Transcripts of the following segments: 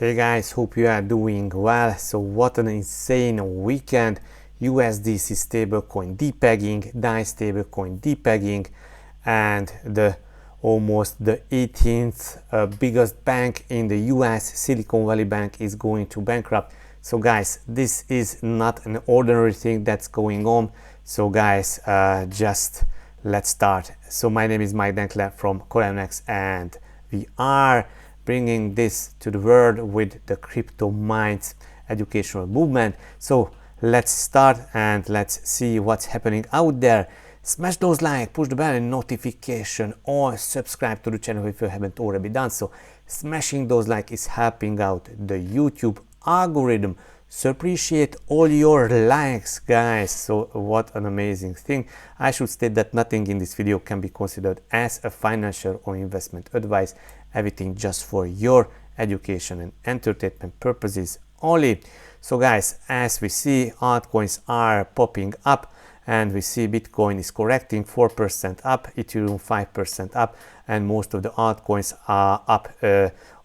Hey guys, hope you are doing well. So what an insane weekend. USDC stablecoin depegging, DAI stablecoin depegging, and almost the 18th biggest bank in the US, Silicon Valley Bank, is going to bankrupt. So guys, this is not an ordinary thing that's going on. So guys, just let's start. So my name is Mike Denkler from CorionX, and we are bringing this to the world with the Crypto Minds educational movement. So let's start and let's see what's happening out there. Smash those like, push the bell and notification, or subscribe to the channel if you haven't already done so. Smashing those like is helping out the YouTube algorithm. So appreciate all your likes, guys. So what an amazing thing. I should state that nothing in this video can be considered as a financial or investment advice. Everything just for your education and entertainment purposes only. So guys, as we see, altcoins are popping up, and we see Bitcoin is correcting 4% up, Ethereum 5% up, and most of the altcoins are up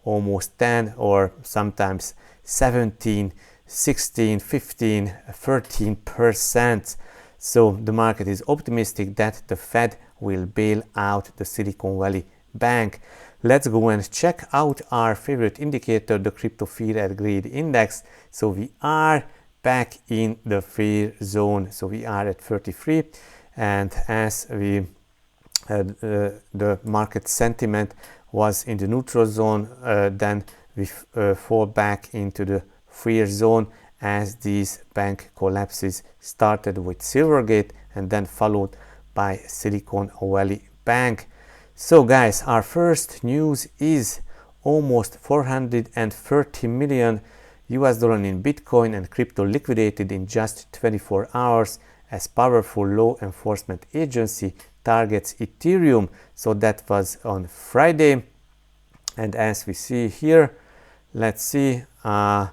almost 10 or sometimes 17, 16, 15, 13%. So the market is optimistic that the Fed will bail out the Silicon Valley Bank. Let's go and check out our favorite indicator, the crypto fiat greed index. So we are back in the fear zone. So we are at 33, and as we the market sentiment was in the neutral zone, then we fall back into the fear zone as these bank collapses started with Silvergate and then followed by Silicon Valley Bank. So guys, our first news is almost 430 million US dollar in Bitcoin and crypto liquidated in just 24 hours as powerful law enforcement agency targets Ethereum. So that was on Friday, and as we see here, let's see the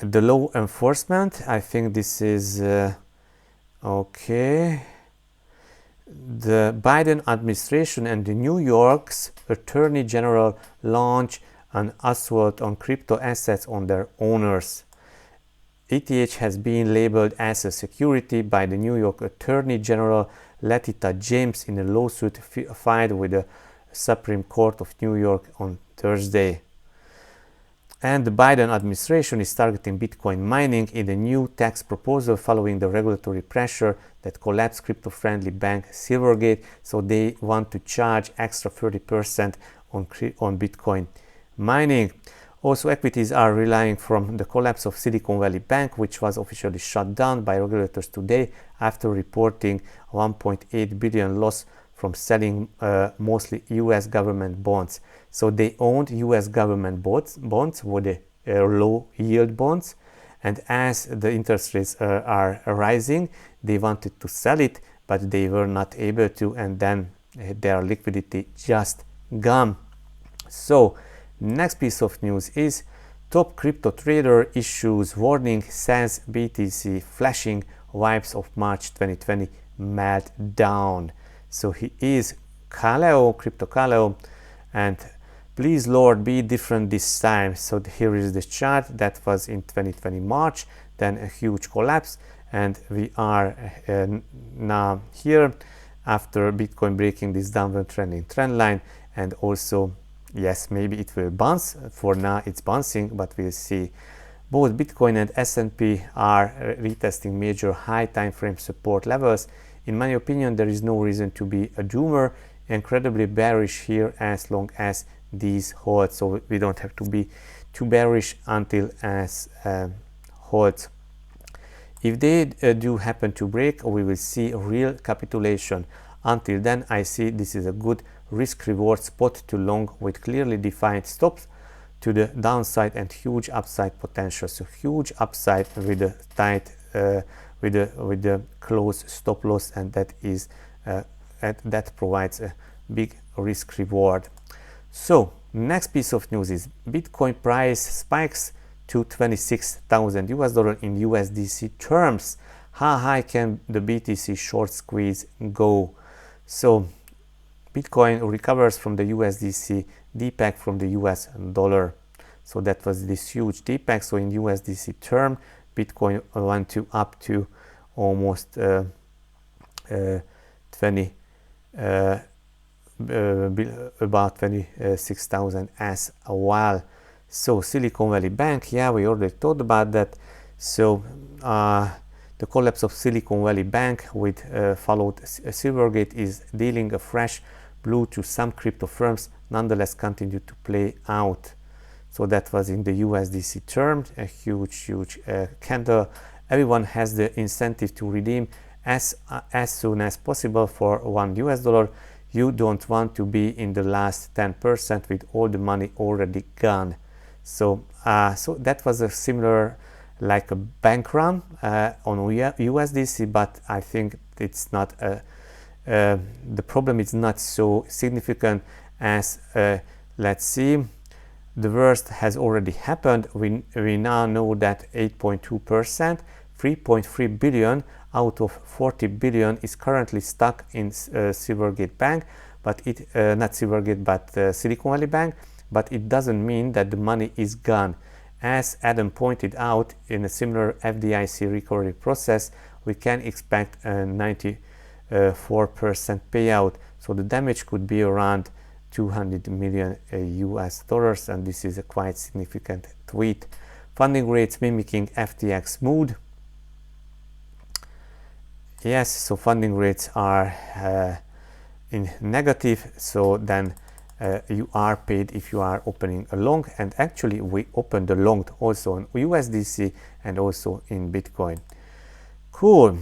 law enforcement. I think this is okay. The Biden administration and the New York's Attorney General launch an assault on crypto assets on their owners. ETH has been labeled as a security by the New York Attorney General Letitia James in a lawsuit filed with the Supreme Court of New York on Thursday. And the Biden administration is targeting Bitcoin mining in a new tax proposal following the regulatory pressure that collapsed crypto-friendly bank Silvergate. So they want to charge extra 30% on Bitcoin mining. Also, equities are relying from the collapse of Silicon Valley Bank, which was officially shut down by regulators today after reporting 1.8 billion loss from selling mostly US government bonds. So they owned US government bonds with the low yield bonds, and as the interest rates are rising, they wanted to sell it, but they were not able to, and then their liquidity just gone. So next piece of news is top crypto trader issues warning, says BTC flashing vibes of March 2020 meltdown. So he is Kaleo, Crypto Kaleo, and please Lord be different this time. So here is the chart that was in 2020 March, then a huge collapse, and we are now here after Bitcoin breaking this downward trending trend line. And also, yes, maybe it will bounce. For now it's bouncing, but we'll see. Both Bitcoin and S&P are retesting major high time frame support levels. In my opinion, there is no reason to be a doomer. Incredibly bearish here as long as these hold. So we don't have to be too bearish until as holds. If they do happen to break, we will see a real capitulation. Until then, I see this is a good risk reward spot to long with clearly defined stops to the downside and huge upside potential. So huge upside with a tight with the close stop loss, and that is that provides a big risk reward. So next piece of news is Bitcoin price spikes to 26,000 US dollar in USDC terms. How high can the BTC short squeeze go? So Bitcoin recovers from the USDC depeg from the US dollar. So that was this huge deepak. So in USDC term, Bitcoin went up to almost 20 about 26,000 as well. So Silicon Valley Bank, yeah, we already talked about that. So the collapse of Silicon Valley Bank with followed Silvergate is dealing a fresh blow to some crypto firms, nonetheless continue to play out. So that was in the USDC term, a huge candle. Everyone has the incentive to redeem as soon as possible for $1. You don't want to be in the last 10% with all the money already gone. So so that was a similar like a bank run on USDC, but I think it's not the problem is not so significant as let's see, the worst has already happened. We now know that 8.2%, 3.3 billion out of 40 billion is currently stuck in Silvergate Bank, but it not Silvergate but Silicon Valley Bank, but it doesn't mean that the money is gone. As Adam pointed out, in a similar FDIC recovery process, we can expect a 94% payout. So the damage could be around 200 million US dollars, and this is a quite significant tweet. Funding rates mimicking FTX mood. Yes, so funding rates are in negative, so then you are paid if you are opening a long, and actually we opened a long also on USDC and also in Bitcoin. Cool.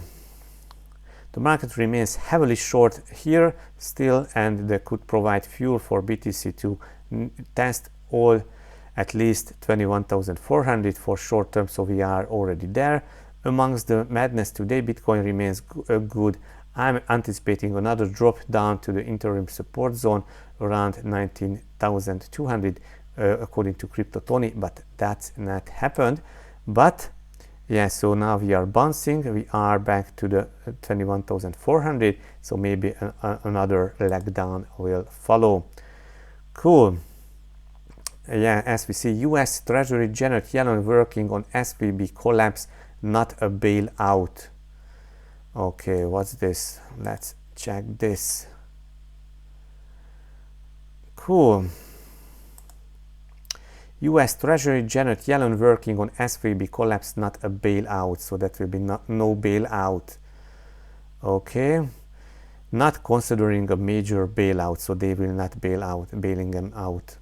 The market remains heavily short here still, and they could provide fuel for BTC to test all at least 21,400 for short term, so we are already there. Amongst the madness today, Bitcoin remains good. I'm anticipating another drop down to the interim support zone around 19,200 according to Crypto Tony, but that's not happened. But yeah, so now we are bouncing, we are back to the 21,400, so maybe another leg down will follow. Cool. Yeah, as we see, US Treasury Janet Yellen working on SVB collapse, not a bailout. Okay, what's this? Let's check this. Cool. US Treasury Janet Yellen working on SVB collapse, not a bailout. So that will be no bailout. Okay. Not considering a major bailout, so they will not bailing them out.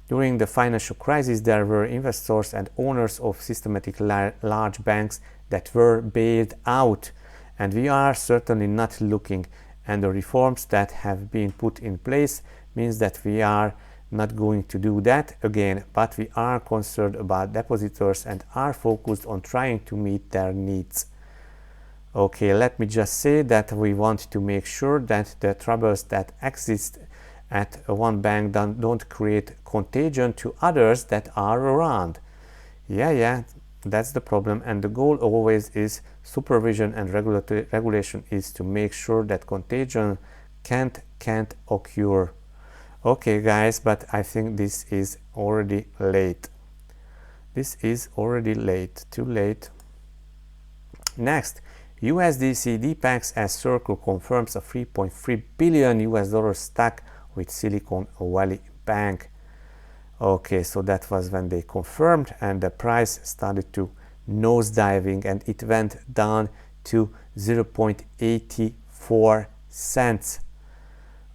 During the financial crisis, there were investors and owners of systematic large banks that were bailed out, and we are certainly not looking, and the reforms that have been put in place means that we are not going to do that again, but we are concerned about depositors and are focused on trying to meet their needs. Okay, let me just say that we want to make sure that the troubles that exist at one bank don't create contagion to others that are around. Yeah, that's the problem, and the goal always is supervision and regulation is to make sure that contagion can't occur. Okay guys, but I think this is already late. This is already late, too late. Next, USDC DPEX as Circle confirms a 3.3 billion US dollar stack with Silicon Valley Bank. Okay, so that was when they confirmed, and the price started to nosediving, and it went down to 0.84 cents.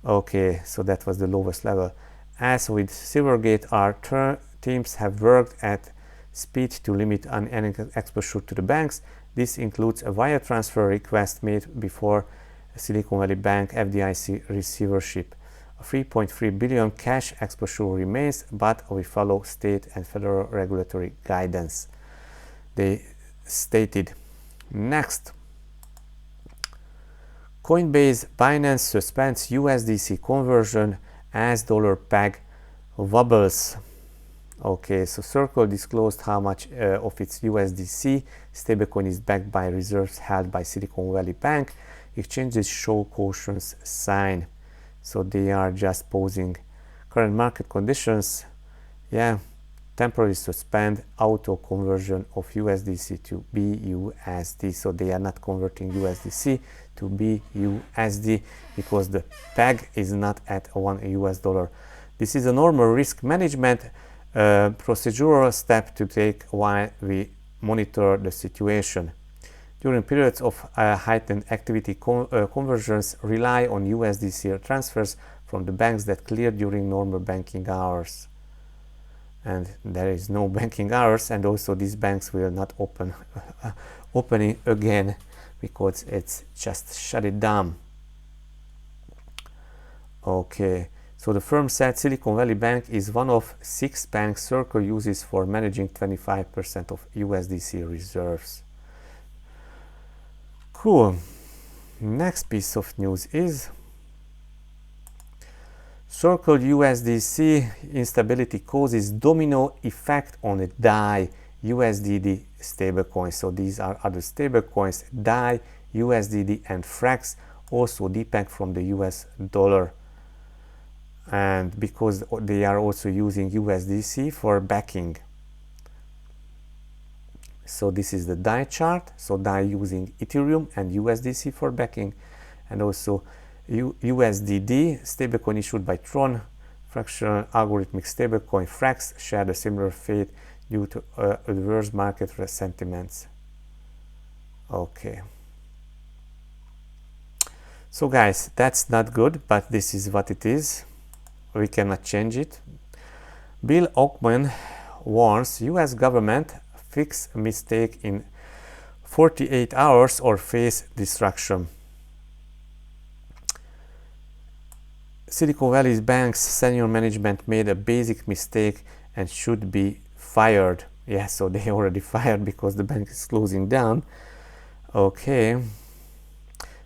Okay, so that was the lowest level. As with Silvergate, our teams have worked at speed to limit any exposure to the banks. This includes a wire transfer request made before Silicon Valley Bank FDIC receivership. A 3.3 billion cash exposure remains, but we follow state and federal regulatory guidance, they stated. Next, Coinbase Binance suspends USDC conversion as dollar peg wobbles. Okay, so Circle disclosed how much of its USDC stablecoin is backed by reserves held by Silicon Valley Bank. Exchanges show caution's sign. So they are just posing current market conditions. Yeah, temporarily suspend auto conversion of USDC to BUSD. So they are not converting USDC to BUSD because the peg is not at $1. This is a normal risk management procedural step to take while we monitor the situation. During periods of heightened activity, conversions rely on USDC transfers from the banks that clear during normal banking hours. And there is no banking hours, and also these banks will not opening again because it's just shut it down. Okay, so the firm said Silicon Valley Bank is one of 6 banks Circle uses for managing 25% of USDC reserves. Cool. Next piece of news is Circle USDC instability causes domino effect on the DAI USDD stablecoins. So these are other stablecoins, DAI, USDD, and FRAX also depend from the US dollar. And because they are also using USDC for backing. So this is the DAI chart. So DAI using Ethereum and USDC for backing, and also USDD stablecoin issued by Tron, fractional algorithmic stablecoin FRAX shared a similar fate due to adverse market sentiments. Okay. So guys, that's not good, but this is what it is. We cannot change it. Bill Ackman warns US government fix a mistake in 48 hours or face destruction. Silicon Valley Bank's senior management made a basic mistake and should be fired. Yeah, so they already fired because the bank is closing down. Okay.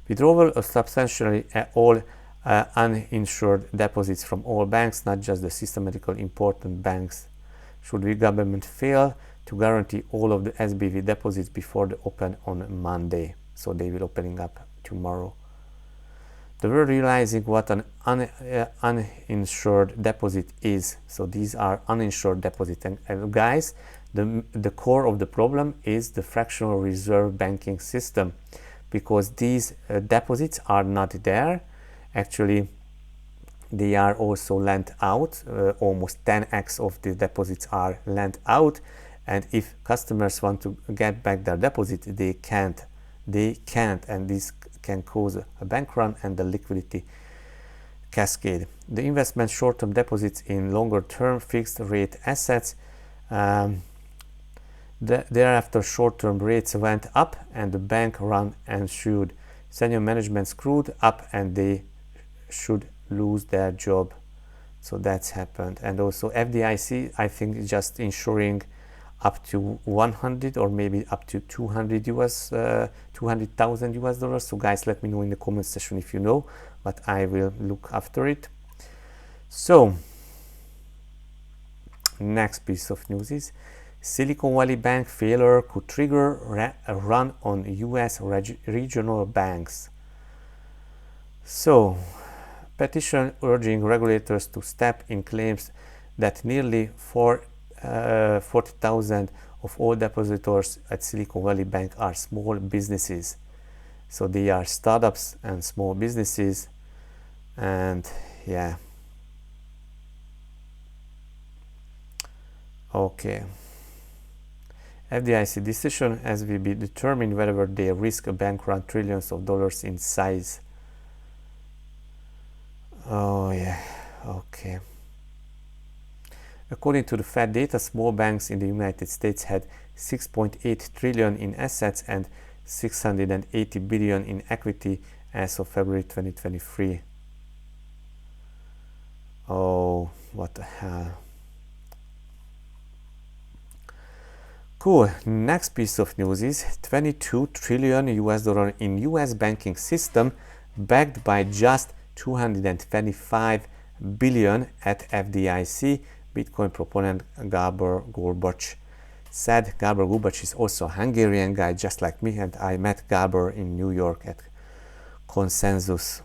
Withdrawal of substantially all uninsured deposits from all banks, not just the systematically important banks. Should the government fail to guarantee all of the SBV deposits before the open on Monday? So they will opening up tomorrow. The world realizing what an uninsured deposit is. So these are uninsured deposits. And guys, the core of the problem is the fractional reserve banking system, because these deposits are not there. Actually, they are also lent out. Almost 10x of the deposits are lent out. And if customers want to get back their deposit, they can't. And this can cause a bank run and the liquidity cascade. The investment short-term deposits in longer-term fixed-rate assets. Thereafter, short-term rates went up and the bank run ensued. Senior management screwed up and they should lose their job. So that's happened. And also FDIC, I think, is just insuring up to 100 or maybe up to 200,000 US dollars. So guys, let me know in the comment section if you know, but I will look after it. So next piece of news is Silicon Valley Bank failure could trigger a run on US regional banks. So petition urging regulators to step in claims that nearly 40,000 of all depositors at Silicon Valley Bank are small businesses. So they are startups and small businesses. And yeah. Okay. FDIC decision as will be determined whether they risk a bank run trillions of dollars in size. Oh yeah, okay. According to the FIAT data, small banks in the United States had 6.8 trillion in assets and 680 billion in equity as of February 2023. Oh, what the hell. Cool. Next piece of news is 22 trillion US dollar in US banking system backed by just 225 billion at FDIC, Bitcoin proponent Gábor Gurbacs said. Gábor Gurbacs is also a Hungarian guy just like me, and I met Gábor in New York at Consensus.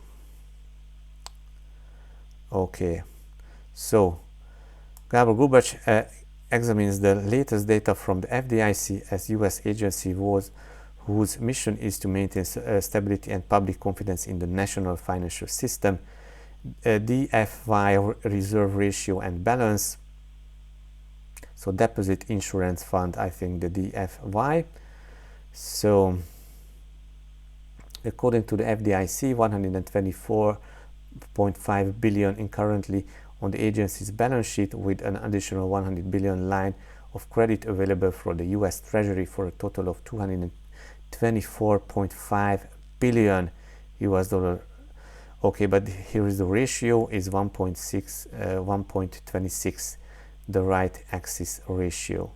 Okay, so Gábor Gurbacs examines the latest data from the FDIC, as U.S. agency whose mission is to maintain stability and public confidence in the national financial system, DFI reserve ratio and balance, so deposit insurance fund, I think the DFY. So according to the FDIC, 124.5 billion in currently on the agency's balance sheet, with an additional 100 billion line of credit available for the US Treasury, for a total of 224.5 billion US dollar. Okay, but here is the ratio is 1.26, the right axis ratio.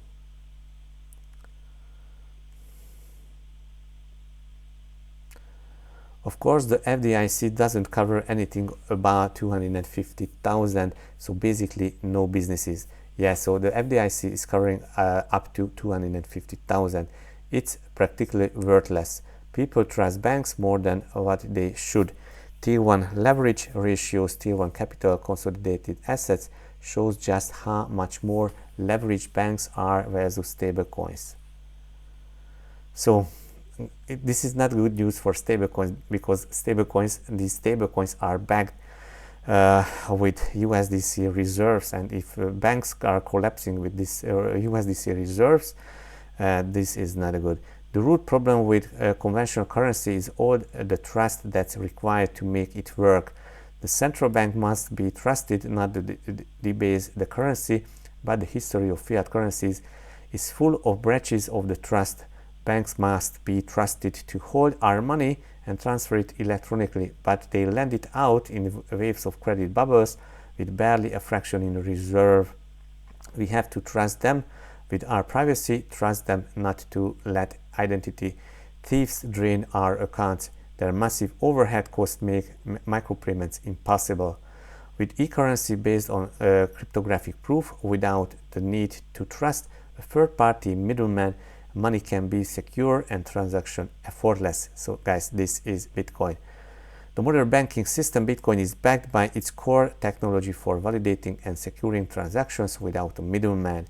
Of course, the FDIC doesn't cover anything about 250,000, so basically no businesses. Yeah, so the FDIC is covering up to 250,000. It's practically worthless. People trust banks more than what they should. Tier 1 leverage ratios, Tier 1 capital consolidated assets shows just how much more leveraged banks are versus stablecoins. So this is not good news for stablecoins, because these stablecoins are backed with USDC reserves, and if banks are collapsing with this USDC reserves, this is not good. The root problem with conventional currency is all the trust that's required to make it work. The central bank must be trusted, not to debase the currency, but the history of fiat currencies is full of breaches of the trust. Banks must be trusted to hold our money and transfer it electronically, but they lend it out in waves of credit bubbles with barely a fraction in reserve. We have to trust them with our privacy, trust them not to let identity thieves drain our accounts. Their massive overhead costs make micropayments impossible. With e-currency based on cryptographic proof without the need to trust a third-party middleman, money can be secure and transaction effortless. So guys, this is Bitcoin. The modern banking system, Bitcoin, is backed by its core technology for validating and securing transactions without a middleman.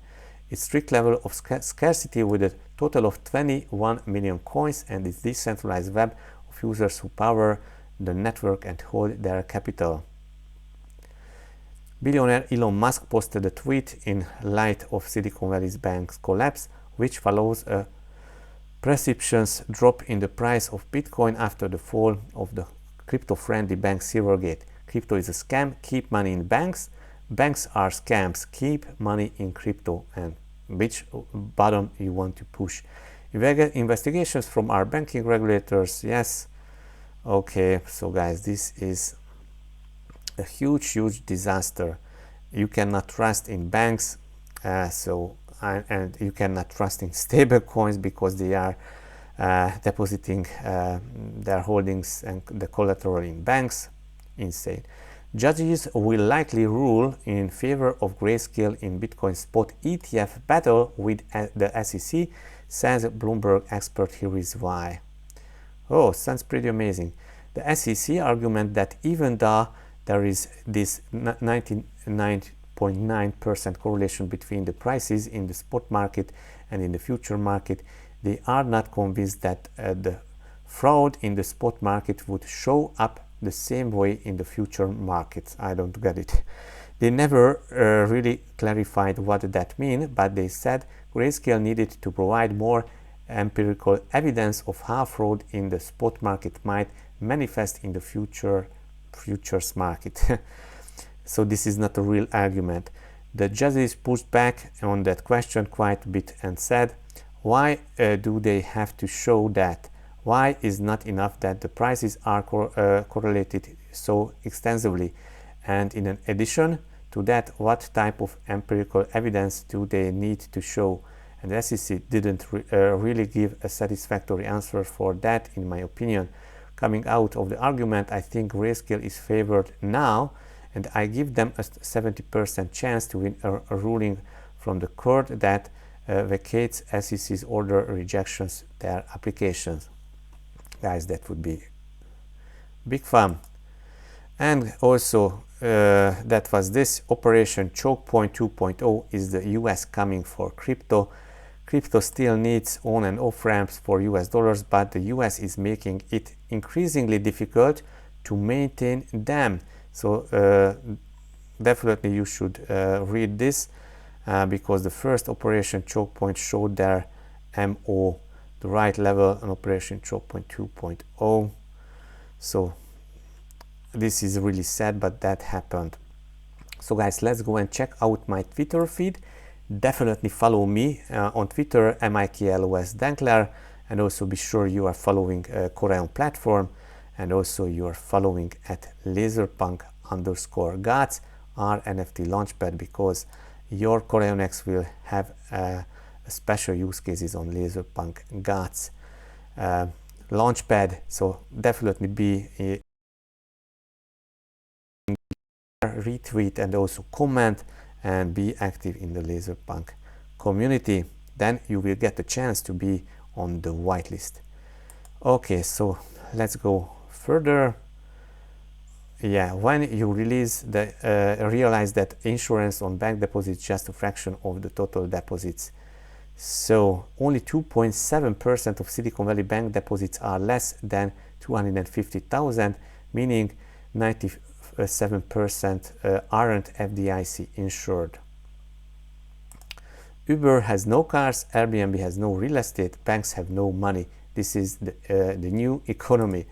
Its strict level of scarcity, with a total of 21 million coins, and its decentralized web of users who power the network and hold their capital. Billionaire Elon Musk posted a tweet in light of Silicon Valley Bank's collapse, which follows a precipitous drop in the price of Bitcoin after the fall of the crypto-friendly bank Silvergate. Crypto is a scam, keep money in banks. Banks are scams, keep money in crypto. And which button you want to push? Investigations from our banking regulators, yes. Okay, so guys, this is a huge disaster. You cannot trust in banks, and you cannot trust in stable coins, because they are depositing their holdings and the collateral in banks. Insane. Judges will likely rule in favor of Grayscale in Bitcoin spot ETF battle with the SEC, says Bloomberg expert. Here is why. Oh, sounds pretty amazing. The SEC argument that even though there is this 99.9% correlation between the prices in the spot market and in the future market, they are not convinced that the fraud in the spot market would show up the same way in the future markets. I don't get it. They never really clarified what that means, but they said Grayscale needed to provide more empirical evidence of how fraud in the spot market might manifest in the futures market. So this is not a real argument. The judges pushed back on that question quite a bit and said, why do they have to show that? Why is not enough that the prices are correlated so extensively? And in addition to that, what type of empirical evidence do they need to show? And the SEC didn't really give a satisfactory answer for that, in my opinion. Coming out of the argument, I think Grayscale is favored now, and I give them a 70% chance to win a ruling from the court that vacates SEC's order rejections their applications. Guys, that would be big fun. And also that was this Operation Choke Point 2.0 is the US coming for crypto. Crypto still needs on and off ramps for US dollars, but the US is making it increasingly difficult to maintain them. So definitely you should read this because the first Operation Choke Point showed their MO, the right level, on Operation Choke Point 2.0. So this is really sad, but that happened. So guys, let's go and check out my Twitter feed. Definitely follow me on Twitter, MIKLOS Dankler, and also be sure you are following Corion platform, and also you are following at laserpunk_gods, our NFT launchpad, because your CorionX will have special use cases on Laserpunk gods launchpad. So definitely be retweet and also comment and be active in the Laserpunk community. Then you will get a chance to be on the whitelist. Okay, so let's go further. Yeah, when you realize that insurance on bank deposits is just a fraction of the total deposits. So only 2.7% of Silicon Valley bank deposits are less than 250,000, meaning 97% aren't FDIC insured. Uber has no cars, Airbnb has no real estate, banks have no money. This is the new economy.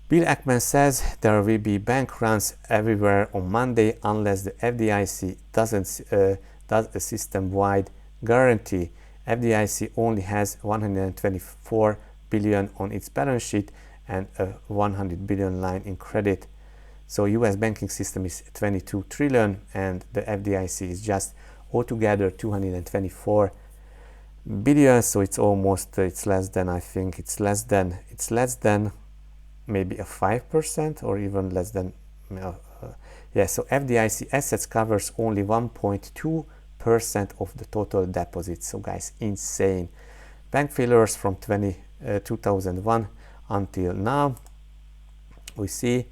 Bill Ackman says there will be bank runs everywhere on Monday unless the FDIC does a system-wide guarantee. FDIC only has 124 billion on its balance sheet and a 100 billion line in credit. So US banking system is 22 trillion and the FDIC is just altogether 224 billion. So it's almost, it's less than, I think it's less than maybe a 5% or even less than, yeah, so FDIC assets covers only 1.2% of the total deposits. So guys, insane. Bank failures from 2001 until now, we see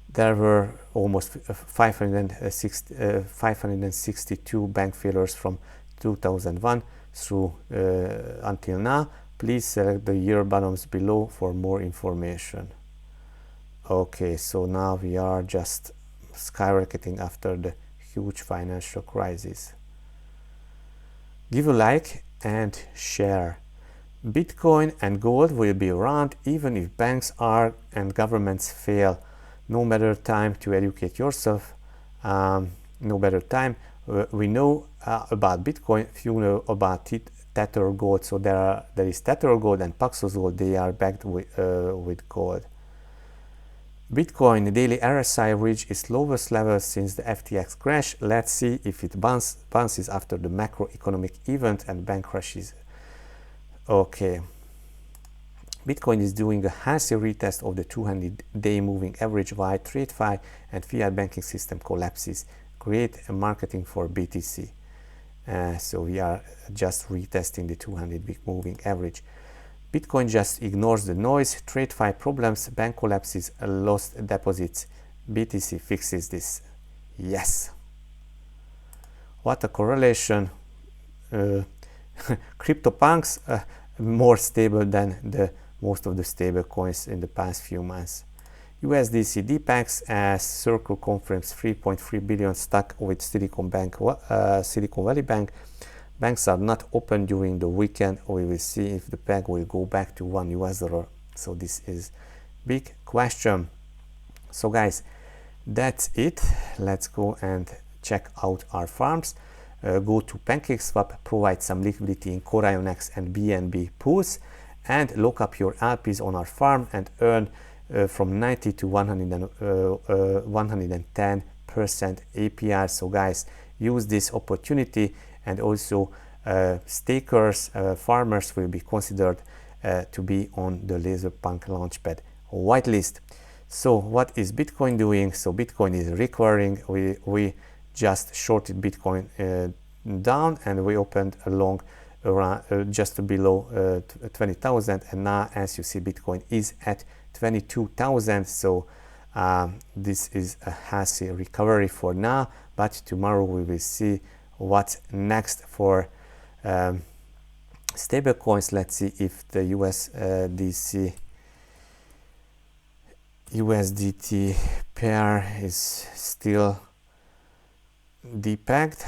there were almost 562 bank failures from 2001 through until now. Please select the year bottoms below for more information. Okay, so now we are just skyrocketing after the huge financial crisis. Give a like and share. Bitcoin and gold will be around even if banks are and governments fail. No better time to educate yourself. No better time. We know about Bitcoin. If you know about Tether gold, so there is Tether gold and Paxos gold. They are backed with gold. Bitcoin daily RSI reached its lowest level since the FTX crash. Let's see if it bounces after the macroeconomic event and bank crashes. Okay. Bitcoin is doing a healthy retest of the 200-day moving average while TradeFi and fiat banking system collapses. Great marketing for BTC. So we are just retesting the 200-week moving average. Bitcoin just ignores the noise. TradeFi problems, bank collapses, lost deposits. BTC fixes this. Yes. What a correlation. CryptoPunks more stable than the most of the stable coins in the past few months. USDC DPAX as Circle confirms 3.3 billion stuck with Silicon Valley Bank. Banks are not open during the weekend. We will see if the peg will go back to $1. So this is big question. So guys, that's it. Let's go and check out our farms. Go to PancakeSwap, provide some liquidity in CorionX and BNB pools, and lock up your LPs on our farm and earn from 90 to 110% APR. So guys, use this opportunity, and also stakers, farmers will be considered to be on the Laserpunk Launchpad whitelist. So what is Bitcoin doing? So Bitcoin is recovering. We just shorted Bitcoin down, and we opened along around just below 20,000, and now as you see Bitcoin is at 22,000. So This is a hasty recovery for now, but tomorrow we will see what's next for stablecoins. Let's see if the USDT pair is still depegged.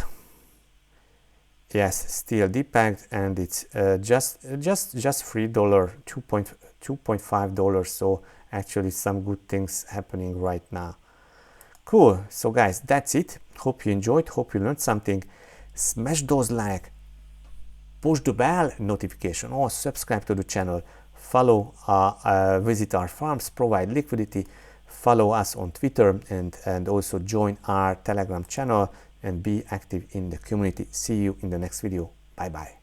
Yes, still depegged, and it's just $3, $2.5. So actually some good things happening right now. Cool. So guys, that's it. Hope you enjoyed, hope you learned something. Smash those like, push the bell notification, or subscribe to the channel. Follow, visit our farms, provide liquidity, follow us on Twitter, and also join our Telegram channel and be active in the community. See you in the next video. Bye bye.